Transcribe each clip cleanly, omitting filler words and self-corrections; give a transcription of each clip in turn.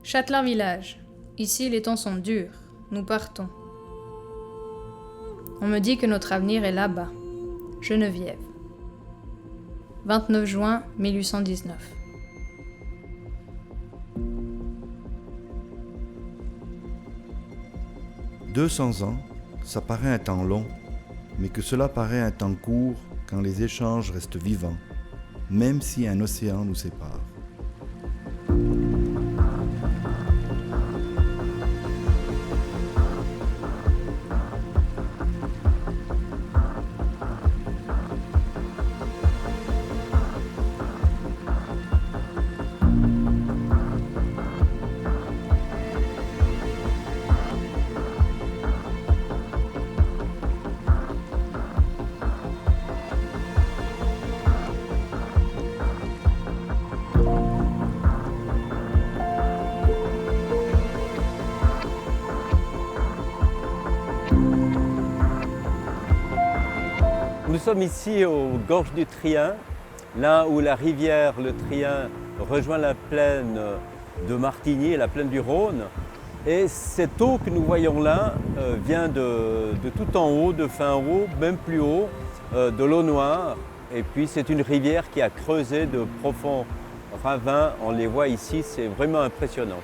Châtelain village. Ici, les temps sont durs. Nous partons. On me dit que notre avenir est là-bas. Geneviève. 29 juin 1819. « 200 ans, ça paraît un temps long, mais que cela paraît un temps court quand les échanges restent vivants, même si un océan nous sépare. » Nous sommes ici aux gorges du Trien, là où la rivière, le Trien, rejoint la plaine de Martigny, la plaine du Rhône. Et cette eau que nous voyons là vient de tout en haut, de fin haut, même plus haut, de l'eau noire. Et puis c'est une rivière qui a creusé de profonds ravins. On les voit ici, c'est vraiment impressionnant.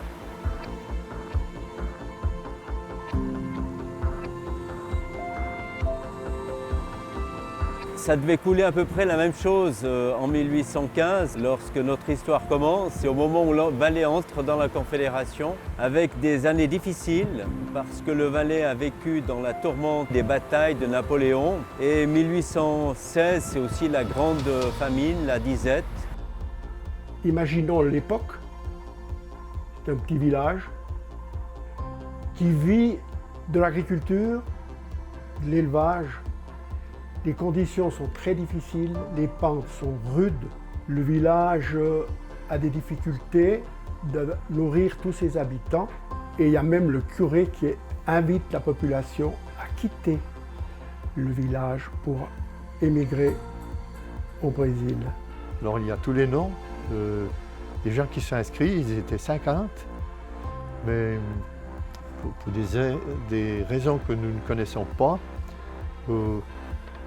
Ça devait couler à peu près la même chose en 1815, lorsque notre histoire commence. C'est au moment où le Valais entre dans la Confédération, avec des années difficiles, parce que le Valais a vécu dans la tourmente des batailles de Napoléon. Et 1816, c'est aussi la grande famine, la disette. Imaginons l'époque, c'est un petit village qui vit de l'agriculture, de l'élevage. Les conditions sont très difficiles, les pentes sont rudes. Le village a des difficultés de nourrir tous ses habitants. Et il y a même le curé qui invite la population à quitter le village pour émigrer au Brésil. Alors il y a tous les noms des gens qui sont inscrits, ils étaient 50, mais pour des raisons que nous ne connaissons pas,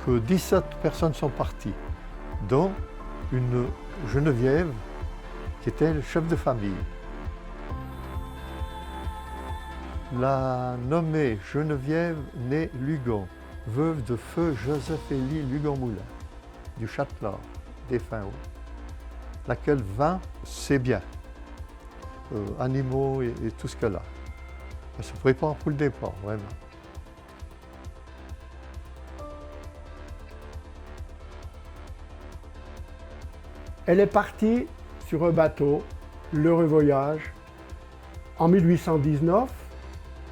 que 17 personnes sont parties, dont une Geneviève qui était le chef de famille. La nommée Geneviève née Lugon, veuve de feu Joseph-Élie Lugon-Moulin, du Châtelard, des Fins-Hauts, laquelle vint ses biens, animaux et tout ce qu'elle a. Elle se prépare pour le départ, vraiment. Elle est partie sur un bateau, l'heureux voyage. En 1819,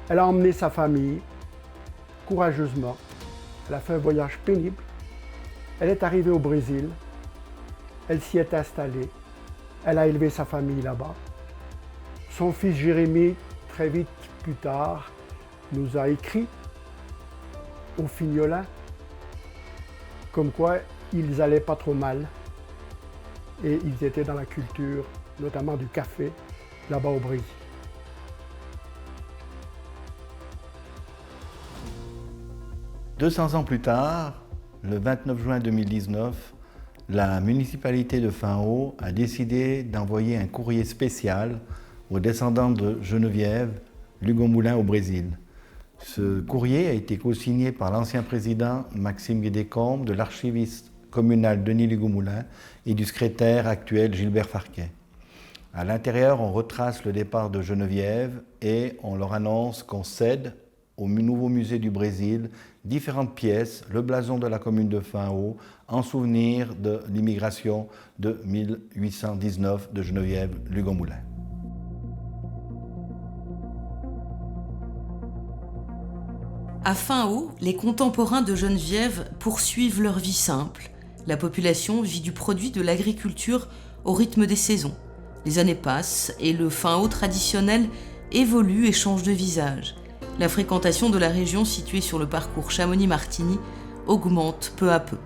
elle a emmené sa famille courageusement. Elle a fait un voyage pénible. Elle est arrivée au Brésil. Elle s'y est installée. Elle a élevé sa famille là-bas. Son fils Jérémie, très vite plus tard, nous a écrit au Fignolin comme quoi ils n'allaient pas trop mal. Et ils étaient dans la culture, notamment du café, là-bas au Brésil. « 200 ans plus tard, le 29 juin 2019, la municipalité de Fin-Haut a décidé d'envoyer un courrier spécial aux descendants de Geneviève, Lugon-Moulin au Brésil. Ce courrier a été co-signé par l'ancien président Maxime Guédécombe, de l'archiviste communal Denis Lugon-Moulin et du secrétaire actuel Gilbert Farquet. À l'intérieur, on retrace le départ de Geneviève et on leur annonce qu'on cède au nouveau musée du Brésil différentes pièces, le blason de la commune de Fin-Haut, en souvenir de l'immigration de 1819 de Geneviève Lugon-Moulin. À Fin-Haut, les contemporains de Geneviève poursuivent leur vie simple. La population vit du produit de l'agriculture au rythme des saisons. Les années passent et le Fin-Haut traditionnel évolue et change de visage. La fréquentation de la région située sur le parcours Chamonix-Martigny augmente peu à peu.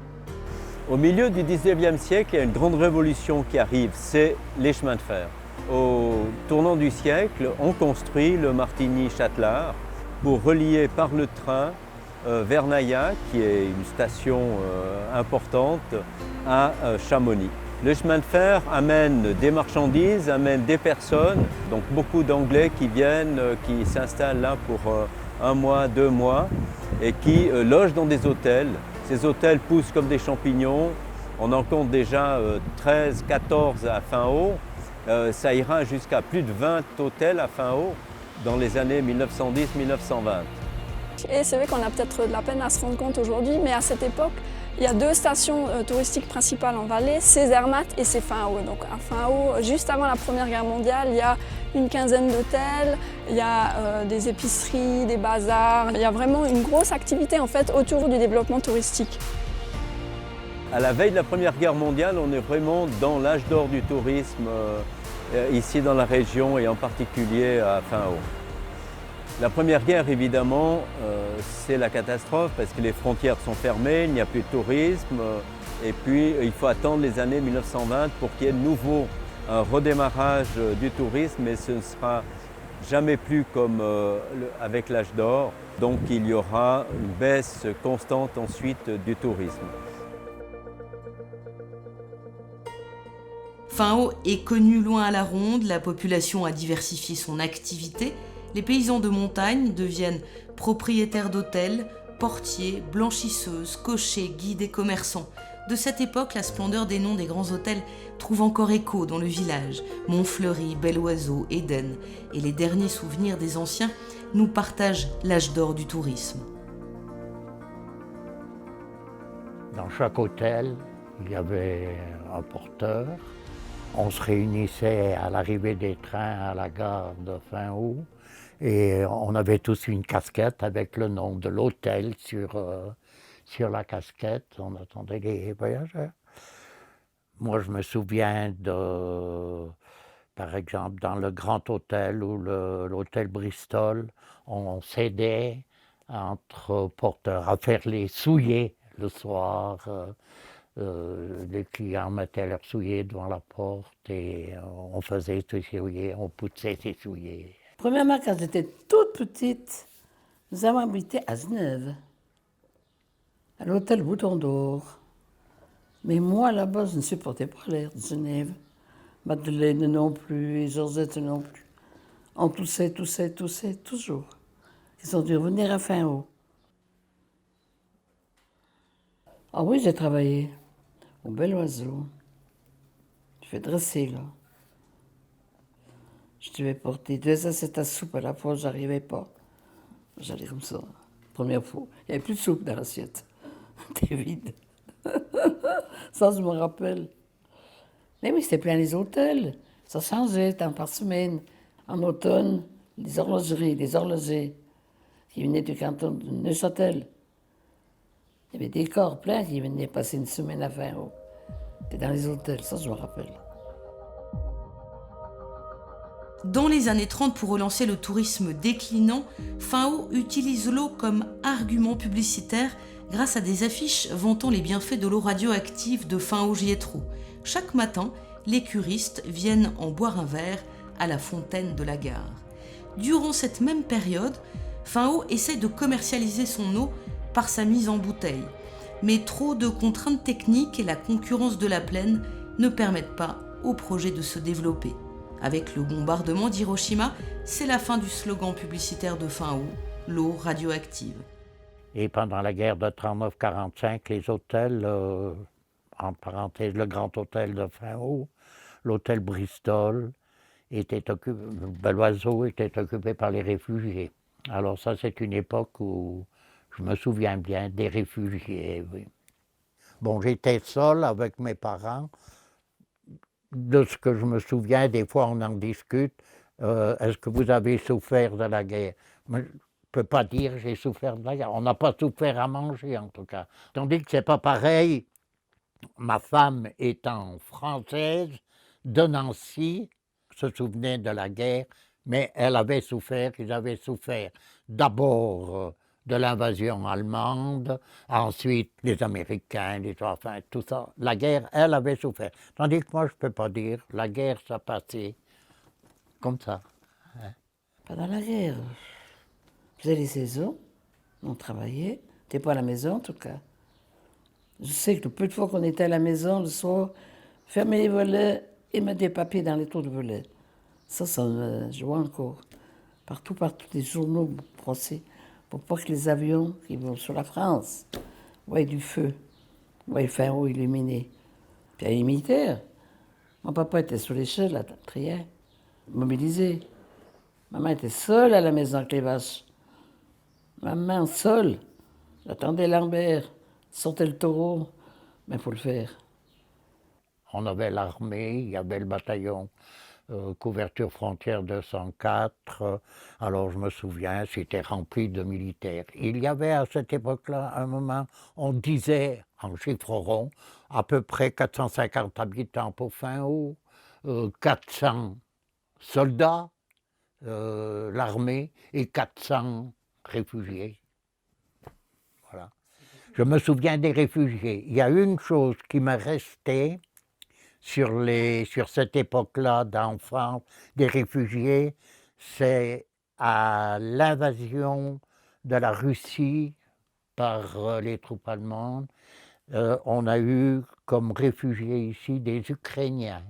Au milieu du 19e siècle, il y a une grande révolution qui arrive, c'est les chemins de fer. au tournant du siècle, on construit le Martigny-Châtelard pour relier par le train Vernaillac, qui est une station importante, à Chamonix. Le chemin de fer amène des marchandises, amène des personnes, donc beaucoup d'Anglais qui viennent, qui s'installent là pour 1 mois, 2 mois, et qui logent dans des hôtels. Ces hôtels poussent comme des champignons. On en compte déjà 13, 14 à Fain-Haut. Ça ira jusqu'à plus de 20 hôtels à Fain-Haut dans les années 1910-1920. Et c'est vrai qu'on a peut-être de la peine à se rendre compte aujourd'hui, mais à cette époque, il y a 2 stations touristiques principales en vallée, c'est Zermatt et c'est Fain-Haut. Donc à Fain-Haut, juste avant la Première Guerre mondiale, il y a une quinzaine d'hôtels, il y a des épiceries, des bazars. Il y a vraiment une grosse activité en fait autour du développement touristique. À la veille de la Première Guerre mondiale, on est vraiment dans l'âge d'or du tourisme ici dans la région et en particulier à Fain-Haut. La Première Guerre, évidemment, c'est la catastrophe parce que les frontières sont fermées, il n'y a plus de tourisme et puis il faut attendre les années 1920 pour qu'il y ait de nouveau un redémarrage du tourisme, mais ce ne sera jamais plus comme avec l'âge d'or. Donc il y aura une baisse constante ensuite du tourisme. Fain-Haut est connu loin à la ronde, la population a diversifié son activité, les paysans de montagne deviennent propriétaires d'hôtels, portiers, blanchisseuses, cochers, guides et commerçants. De cette époque, la splendeur des noms des grands hôtels trouve encore écho dans le village. Montfleury, Bel-Oiseau, Éden et les derniers souvenirs des anciens nous partagent l'âge d'or du tourisme. Dans chaque hôtel, il y avait un porteur. On se réunissait à l'arrivée des trains à la gare de Fain-Haut et on avait tous une casquette avec le nom de l'hôtel sur la casquette. On attendait les voyageurs. Moi, je me souviens par exemple, dans le Grand Hôtel ou l'hôtel Bristol, on s'aidait entre porteurs à faire les souliers le soir. Les clients mettaient leurs souliers devant la porte et on faisait ses souliers, on poussait ses souliers. Premièrement, quand j'étais toute petite, nous avons habité à Genève, à l'hôtel Bouton d'Or. Mais moi, là-bas, je ne supportais pas l'air de Genève. Madeleine non plus, et Georgette non plus. On toussait, toujours. Ils ont dû revenir à Fain-Haut. Ah oui, j'ai travaillé au Bel-Oiseau. Je fais dresser, là. Je devais porter 2 assiettes à soupe à la fois, j'arrivais pas. J'allais comme ça. Première fois, il n'y avait plus de soupe dans l'assiette. C'était vide. Ça, je me rappelle. Mais oui, c'était plein les hôtels. Ça changeait, temps par semaine. En automne, les horlogeries, les horlogers qui venaient du canton de Neuchâtel. Il y avait des corps pleins qui venaient passer une semaine à Fain-Haut. C'était dans les hôtels, ça je me rappelle. Dans les années 30, pour relancer le tourisme déclinant, Fain-Haut utilise l'eau comme argument publicitaire grâce à des affiches vantant les bienfaits de l'eau radioactive de Fain-Haut-Giétrou. Chaque matin, les curistes viennent en boire un verre à la fontaine de la gare. Durant cette même période, Fain-Haut essaie de commercialiser son eau par sa mise en bouteille. Mais trop de contraintes techniques et la concurrence de la plaine ne permettent pas au projet de se développer. Avec le bombardement d'Hiroshima, c'est la fin du slogan publicitaire de Fain-Haut, l'eau radioactive. Et pendant la guerre de 39-45, les hôtels, entre parenthèses, le Grand Hôtel de Fain-Haut, l'hôtel Bristol, Bel-Oiseau était occupé par les réfugiés. Alors ça, c'est une époque où je me souviens bien des réfugiés, oui. Bon, j'étais seul avec mes parents. De ce que je me souviens, des fois on en discute. Est-ce que vous avez souffert de la guerre? Moi, je ne peux pas dire j'ai souffert de la guerre. On n'a pas souffert à manger, en tout cas. Tandis que ce n'est pas pareil. Ma femme étant française, de Nancy, se souvenait de la guerre, mais elle avait souffert, ils avaient souffert d'abord de l'invasion allemande, ensuite les Américains, tout ça. La guerre, elle avait souffert. Tandis que moi, je ne peux pas dire, la guerre, ça passait comme ça. Pendant la guerre, je faisais les saisons, on travaillait, t'es pas à la maison en tout cas. Je sais que le peu de fois qu'on était à la maison le soir, fermer les volets et mettre des papiers dans les trous de volets. Ça, je vois encore. Partout, les journaux brossés, pour pas que les avions qui vont sur la France voient du feu, voient le fin haut illuminé. Puis il y a les militaires. Mon papa était sur l'échelle, à Trier, mobilisé. Maman était seule à la maison avec les vaches. Maman seule. J'attendais Lambert, sortait le taureau, mais il faut le faire. On avait l'armée, il y avait le bataillon couverture frontière 204. Alors je me souviens, c'était rempli de militaires. Il y avait à cette époque-là, un moment, on disait, en chiffre rond, à peu près 450 habitants pour Fin-Haut, 400 soldats, l'armée, et 400 réfugiés. Voilà. Je me souviens des réfugiés. Il y a une chose qui m'est restée sur cette époque-là d'enfants, des réfugiés, c'est à l'invasion de la Russie par les troupes allemandes. On a eu comme réfugiés ici des Ukrainiens.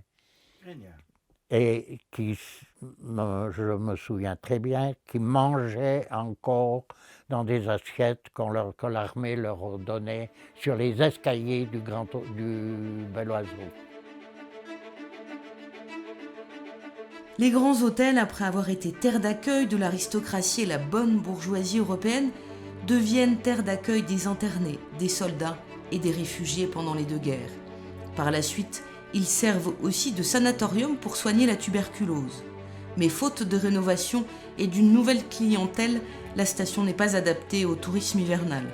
Et qui, je me souviens très bien, qui mangeaient encore dans des assiettes que l'armée leur donnait sur les escaliers du Bel Oiseau. Les grands hôtels, après avoir été terre d'accueil de l'aristocratie et la bonne bourgeoisie européenne, deviennent terre d'accueil des internés, des soldats et des réfugiés pendant les deux guerres. Par la suite, ils servent aussi de sanatorium pour soigner la tuberculose. Mais faute de rénovation et d'une nouvelle clientèle, la station n'est pas adaptée au tourisme hivernal.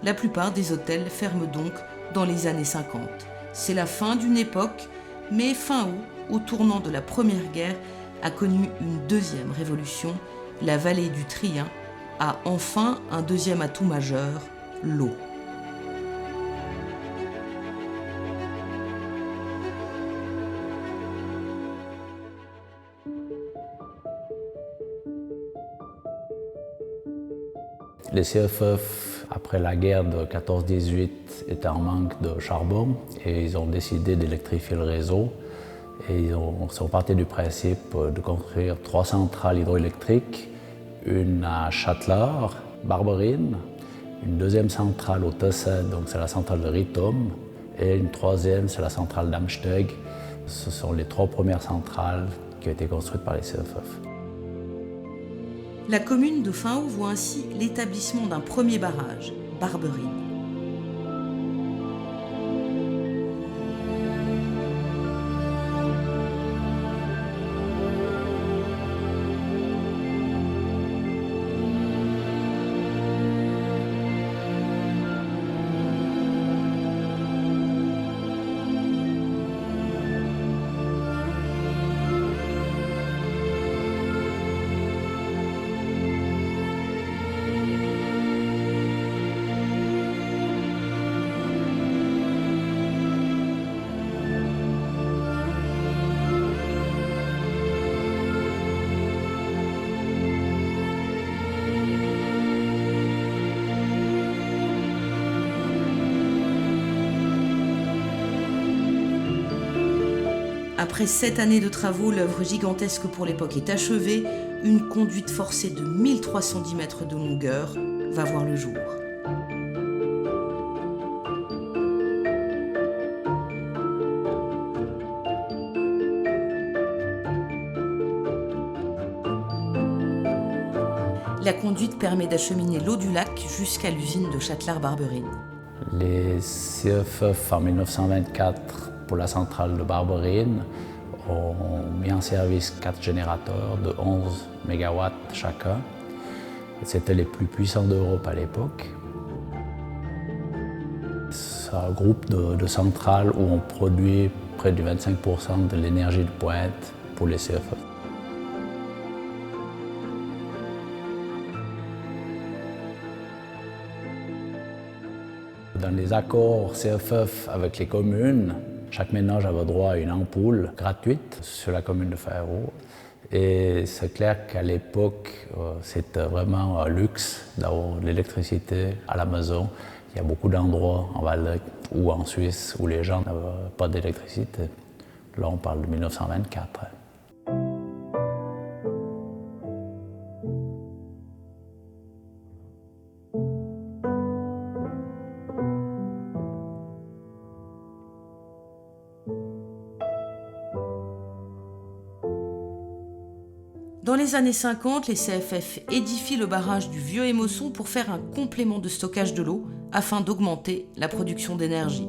La plupart des hôtels ferment donc dans les années 50. C'est la fin d'une époque, mais fin août, au tournant de la Première Guerre, a connu une deuxième révolution. La vallée du Trien a enfin un deuxième atout majeur, l'eau. Les CFF, après la guerre de 14-18, étaient en manque de charbon et ils ont décidé d'électrifier le réseau. Et ils sont partis du principe de construire 3 centrales hydroélectriques, une à Châtelard, Barberine, une deuxième centrale au Tessin, donc c'est la centrale de Ritom, et une troisième, c'est la centrale d'Amsteg. Ce sont les 3 premières centrales qui ont été construites par les CFF. La commune de Fin-Haut voit ainsi l'établissement d'un premier barrage, Barberine. Après 7 années de travaux, l'œuvre gigantesque pour l'époque est achevée. Une conduite forcée de 1310 mètres de longueur va voir le jour. La conduite permet d'acheminer l'eau du lac jusqu'à l'usine de Châtelard-Barberine. Les CFF en 1924 pour la centrale de Barberine ont mis en service 4 générateurs de 11 MW chacun. C'était les plus puissants d'Europe à l'époque. C'est un groupe de centrales où on produit près de 25% de l'énergie de pointe pour les CFF. Dans les accords CFF avec les communes, chaque ménage avait droit à une ampoule gratuite sur la commune de Fin-Haut. Et c'est clair qu'à l'époque, c'était vraiment un luxe d'avoir de l'électricité à la maison. Il y a beaucoup d'endroits en Valais ou en Suisse où les gens n'avaient pas d'électricité. Là, on parle de 1924. Dans les années 50, les CFF édifient le barrage du Vieux Émosson pour faire un complément de stockage de l'eau afin d'augmenter la production d'énergie.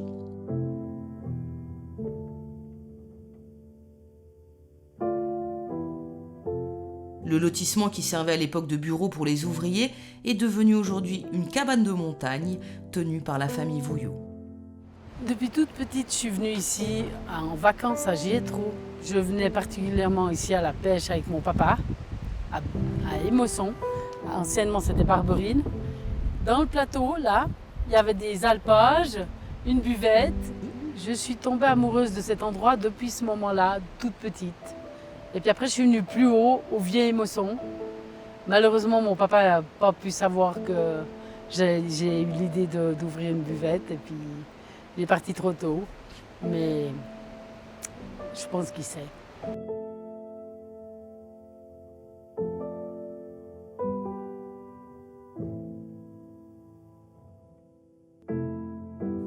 Le lotissement qui servait à l'époque de bureau pour les ouvriers est devenu aujourd'hui une cabane de montagne tenue par la famille Vouillot. Depuis toute petite, je suis venue ici en vacances à Gietro. Je venais particulièrement ici à la pêche avec mon papa, à Émosson. Anciennement, c'était Barberine. Dans le plateau, là, il y avait des alpages, une buvette. Je suis tombée amoureuse de cet endroit depuis ce moment-là, toute petite. Et puis après, je suis venue plus haut, au Vieux Émosson. Malheureusement, mon papa n'a pas pu savoir que j'ai eu l'idée d'ouvrir une buvette. Et puis, il est parti trop tôt. Mais je pense qu'il sait.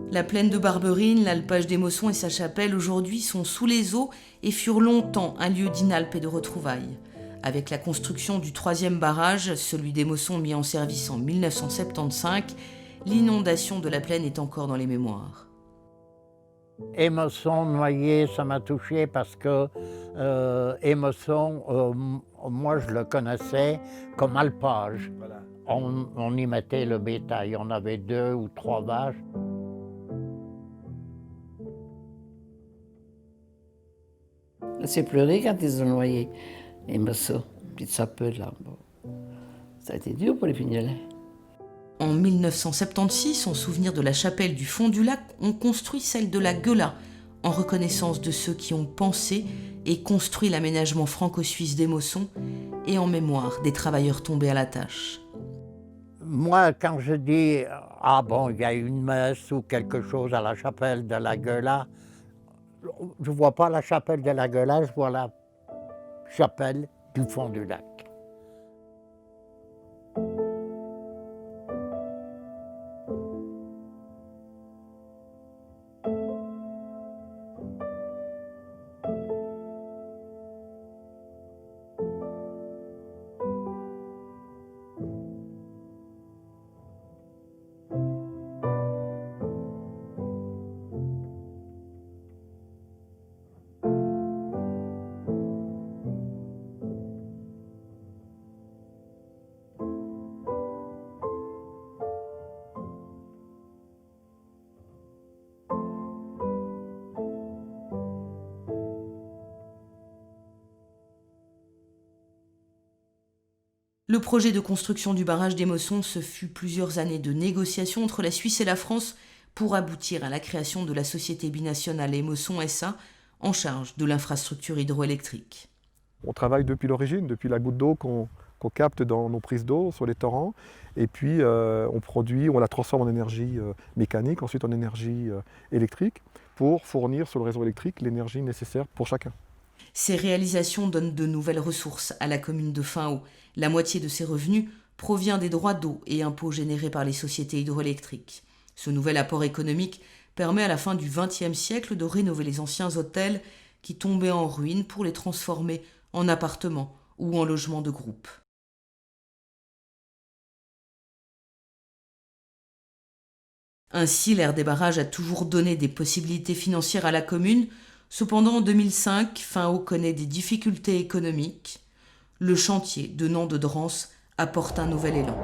La plaine de Barberine, l'alpage d'Émosson et sa chapelle aujourd'hui sont sous les eaux et furent longtemps un lieu d'inalpes et de retrouvailles. Avec la construction du 3e barrage, celui d'Émosson mis en service en 1975, l'inondation de la plaine est encore dans les mémoires. Émosson, Noyer, ça m'a touché parce que Émosson, moi je le connaissais comme alpage. Voilà. On y mettait le bétail, on avait 2 ou 3 vaches. C'est pleuré quand ils ont noyé Émosson, puis ça peut là. Bon. Ça a été dur pour les Fignolais. En 1976, en souvenir de la chapelle du fond du lac, on construit celle de la Gueula, en reconnaissance de ceux qui ont pensé et construit l'aménagement franco-suisse d'Émosson et en mémoire des travailleurs tombés à la tâche. Moi, quand je dis « Ah bon, il y a une messe ou quelque chose à la chapelle de la Gueula », je ne vois pas la chapelle de la Gueula, je vois la chapelle du fond du lac. Le projet de construction du barrage d'Émosson, ce fut plusieurs années de négociations entre la Suisse et la France pour aboutir à la création de la société binationale Émosson SA en charge de l'infrastructure hydroélectrique. On travaille depuis l'origine, depuis la goutte d'eau qu'on capte dans nos prises d'eau sur les torrents, et puis on produit, on la transforme en énergie mécanique, ensuite en énergie électrique, pour fournir sur le réseau électrique l'énergie nécessaire pour chacun. Ces réalisations donnent de nouvelles ressources à la commune de Fain-Haut. La moitié de ses revenus provient des droits d'eau et impôts générés par les sociétés hydroélectriques. Ce nouvel apport économique permet à la fin du XXe siècle de rénover les anciens hôtels qui tombaient en ruine pour les transformer en appartements ou en logements de groupe. Ainsi, l'aire des barrages a toujours donné des possibilités financières à la commune. Cependant, en 2005, Fain-Haut connaît des difficultés économiques. Le chantier de Nant-de-Drance apporte un nouvel élan.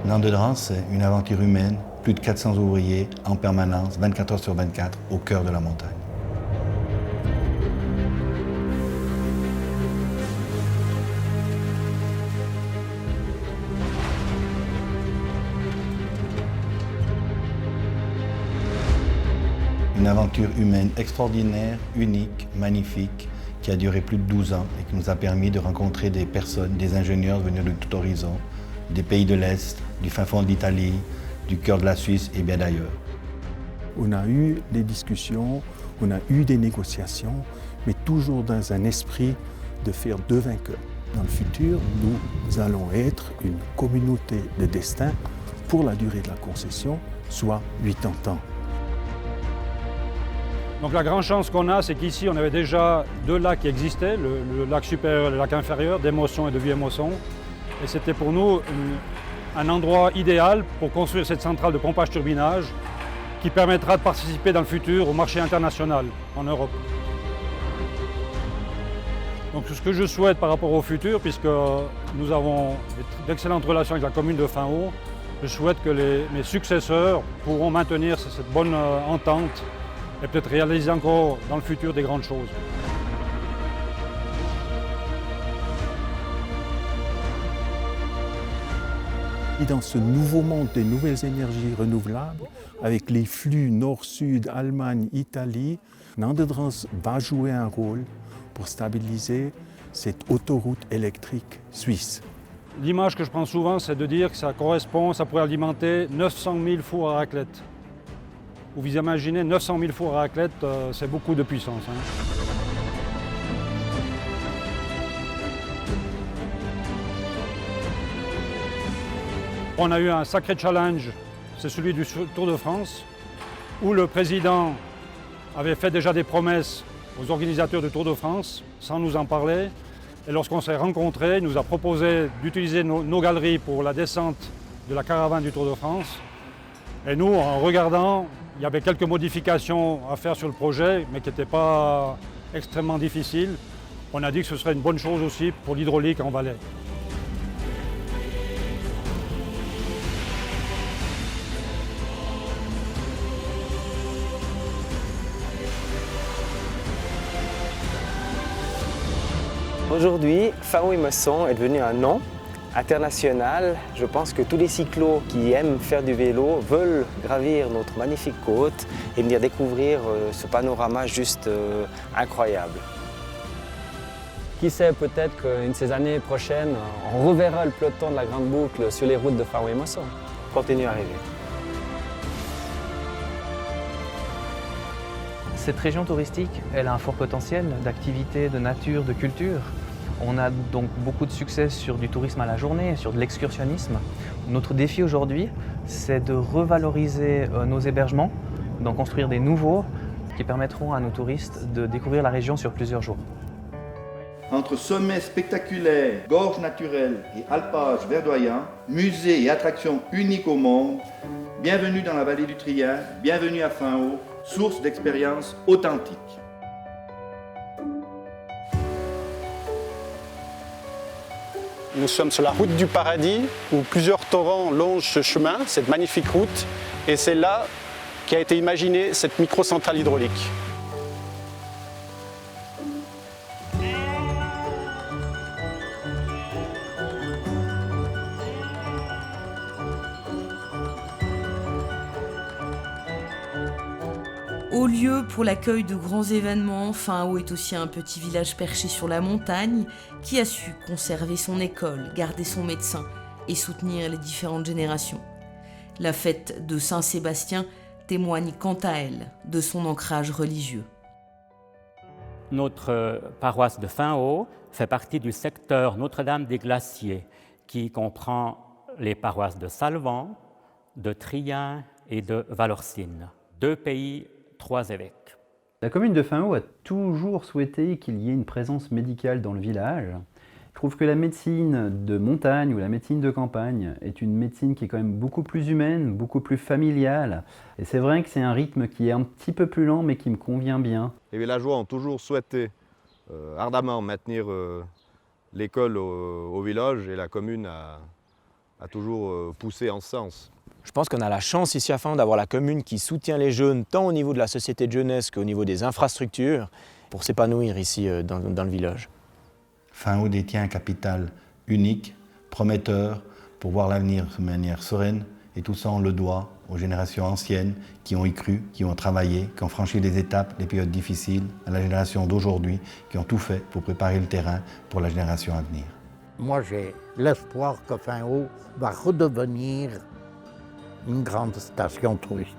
Nant-de-Drance, c'est une aventure humaine, plus de 400 ouvriers en permanence, 24 heures sur 24, au cœur de la montagne. Une aventure humaine extraordinaire, unique, magnifique, qui a duré plus de 12 ans et qui nous a permis de rencontrer des personnes, des ingénieurs venus de tout horizon, des pays de l'Est, du fin fond de l'Italie, du cœur de la Suisse et bien d'ailleurs. On a eu des discussions, on a eu des négociations, mais toujours dans un esprit de faire deux vainqueurs. Dans le futur, nous allons être une communauté de destin pour la durée de la concession, soit 80 ans. Donc la grande chance qu'on a, c'est qu'ici, on avait déjà deux lacs qui existaient, le lac supérieur et le lac inférieur, d'Émosson et de Vieux-Émosson. Et c'était pour nous un endroit idéal pour construire cette centrale de pompage-turbinage qui permettra de participer dans le futur au marché international en Europe. Donc ce que je souhaite par rapport au futur, puisque nous avons d'excellentes relations avec la commune de Fain-Haut, je souhaite que mes successeurs pourront maintenir cette bonne entente et peut-être réaliser encore dans le futur des grandes choses. Et dans ce nouveau monde des nouvelles énergies renouvelables, avec les flux nord-sud, Allemagne, Italie, Nandedrans va jouer un rôle pour stabiliser cette autoroute électrique suisse. L'image que je prends souvent, c'est de dire que ça pourrait alimenter 900 000 fours à raclette. Vous imaginez 900 000 fours à raclette, c'est beaucoup de puissance. On a eu un sacré challenge, c'est celui du Tour de France, où le président avait fait déjà des promesses aux organisateurs du Tour de France, sans nous en parler. Et lorsqu'on s'est rencontrés, il nous a proposé d'utiliser nos galeries pour la descente de la caravane du Tour de France. Et nous, en regardant, il y avait quelques modifications à faire sur le projet, mais qui n'étaient pas extrêmement difficiles. On a dit que ce serait une bonne chose aussi pour l'hydraulique en Valais. Aujourd'hui, Fain-Haut-Émosson est devenu un nom international. Je pense que tous les cyclos qui aiment faire du vélo veulent gravir notre magnifique côte et venir découvrir ce panorama juste incroyable. Qui sait, peut-être qu'une de ces années prochaines, on reverra le peloton de la Grande Boucle sur les routes de Fain-Haut-Émosson. Continue à rêver. Cette région touristique, elle a un fort potentiel d'activité, de nature, de culture. On a donc beaucoup de succès sur du tourisme à la journée, sur de l'excursionnisme. Notre défi aujourd'hui, c'est de revaloriser nos hébergements, d'en construire des nouveaux qui permettront à nos touristes de découvrir la région sur plusieurs jours. Entre sommets spectaculaires, gorges naturelles et alpages verdoyants, musées et attractions uniques au monde, bienvenue dans la vallée du Trien, bienvenue à Fain-Haut, source d'expériences authentiques. Nous sommes sur la route du paradis où plusieurs torrents longent ce chemin, cette magnifique route, et c'est là qu'a été imaginée cette microcentrale hydraulique. Haut lieu pour l'accueil de grands événements, Fain-Haut est aussi un petit village perché sur la montagne qui a su conserver son école, garder son médecin et soutenir les différentes générations. La fête de Saint-Sébastien témoigne quant à elle de son ancrage religieux. Notre paroisse de Fain-Haut fait partie du secteur Notre-Dame des Glaciers qui comprend les paroisses de Salvan, de Trien et de Valorcine, 2 pays, 3 évêques. La commune de Fain-Haut a toujours souhaité qu'il y ait une présence médicale dans le village. Je trouve que la médecine de montagne ou la médecine de campagne est une médecine qui est quand même beaucoup plus humaine, beaucoup plus familiale. Et c'est vrai que c'est un rythme qui est un petit peu plus lent mais qui me convient bien. Les villageois ont toujours souhaité ardemment maintenir l'école au village et la commune a toujours poussé en ce sens. Je pense qu'on a la chance ici à Fain-Haut d'avoir la commune qui soutient les jeunes tant au niveau de la société de jeunesse qu'au niveau des infrastructures pour s'épanouir ici dans le village. Fain-Haut détient un capital unique, prometteur, pour voir l'avenir de manière sereine, et tout ça on le doit aux générations anciennes qui ont y cru, qui ont travaillé, qui ont franchi les étapes, les périodes difficiles, à la génération d'aujourd'hui qui ont tout fait pour préparer le terrain pour la génération à venir. Moi, j'ai l'espoir que Fain-Haut va redevenir une grande station touristique.